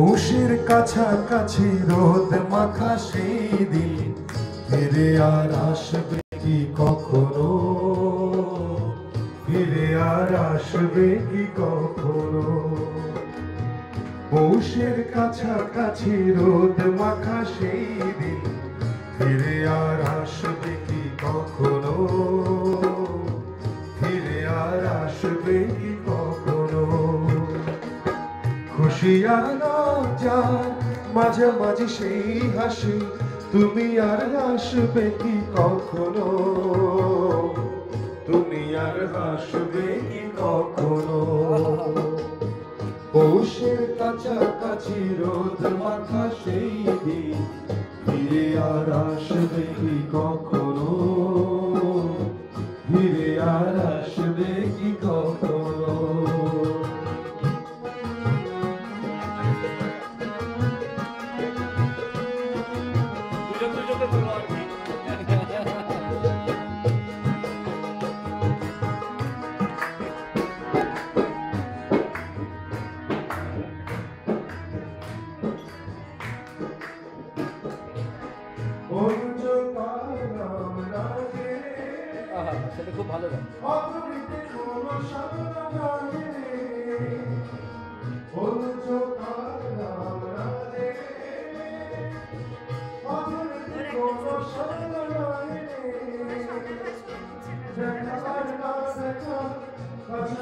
পৌষের কাছাকাছি রোদ মাখা সেই দিন ফিরে আর আসবে কি কখনো, ফিরে আর আসবে কি কখনো। পৌষের কাছাকাছি রোদ মাখা সেই দিন ফিরে আর আসবে কি কখনো, ফিরে আর আসবে কি কখনো। খুশি আর লজ্জার মাঝামাঝি সেই হাসি তুমি আর হাসবে কি কখনো, তুমি আর হাসবে কি কখনো। পৌষের কাছাকাছি রোদ মাখা সেই দিন ফিরে আর আসবে কি কখনো, ফিরে আর আসবে কি কখনো। সেটা খুব ভালো গান।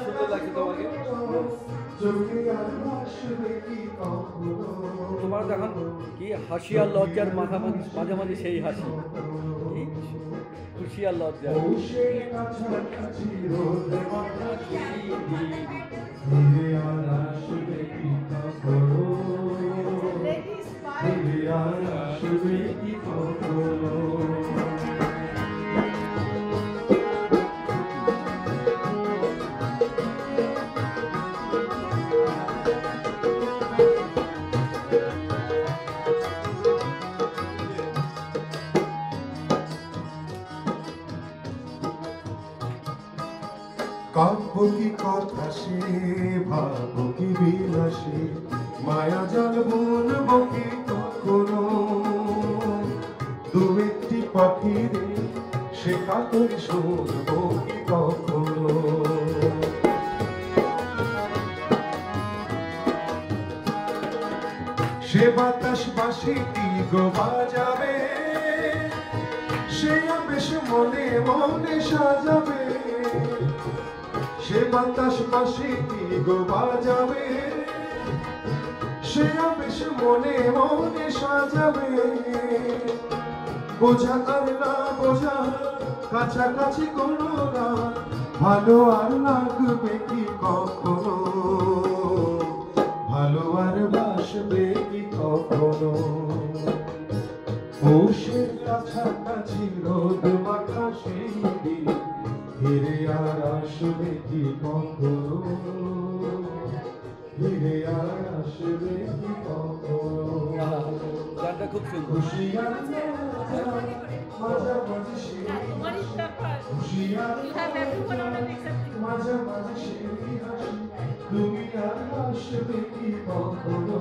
সুন্দর লাগছে তোমাকে, তোমার দেখান কি হাসি আর লজ্জার মাঝামাঝি সেই হাসি, খুশি আর লজ্জা। কাব্য কি কথা সে ভাব কি বিলাসী মায়া জাল বলবো কি কখনো। দু একটি পাখির সে কাতর শুনবো কি কখনো। সে বাতাস বাঁশিটি গো বাজাবে, সে আবেশ মনে মনে সাজাবে। সে বাতাস বাঁশিটি গো বাজাবে, সে আবেশ মনে মনে সাজাবে। বোঝা আর না বোঝা কাছাকাছি কোনো না, ভালো আর লাগবে কি কখনো, ভালো আর বাসবে কি কখনো। পৌষের কাছাকাছি রোদ মাখা সেই দিন ফিরে আর আসবে কি কখনো, ফিরে আর আসবে কি কখনো। গানটা খুব সুন্দর। খুশি আর মাঝামাঝি সেই খুশি আর মাঝামাঝি সেই হাসি তুমি আর আসবে কি কখনো,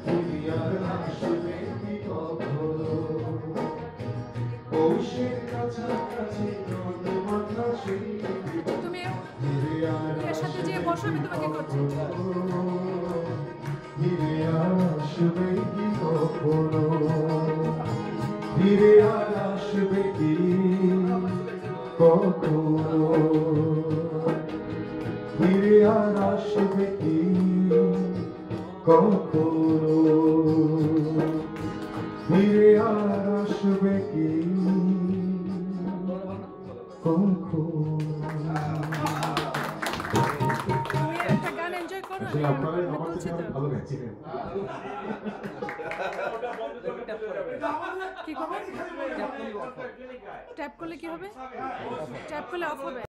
তুমি আর আসবে কি কখনো। পৌষের কাছাকাছি রোদ মাখা সেই তুমি এর সাথে যে বসো আমি তোমাকে করছি। ফিরে আর আসবে কি কখনো, ফিরে আর আসবে কি কখনো, ফিরে আর আসবে কি কখনো, ফিরে আর আসবে কি কখনো। তুমি একটা গান এনজয় করো, আপনারা আমার থেকে ভালো গাইছিলেন। কি করবে? ট্যাপ করলে কি হবে? ট্যাপ করলে অফ হবে।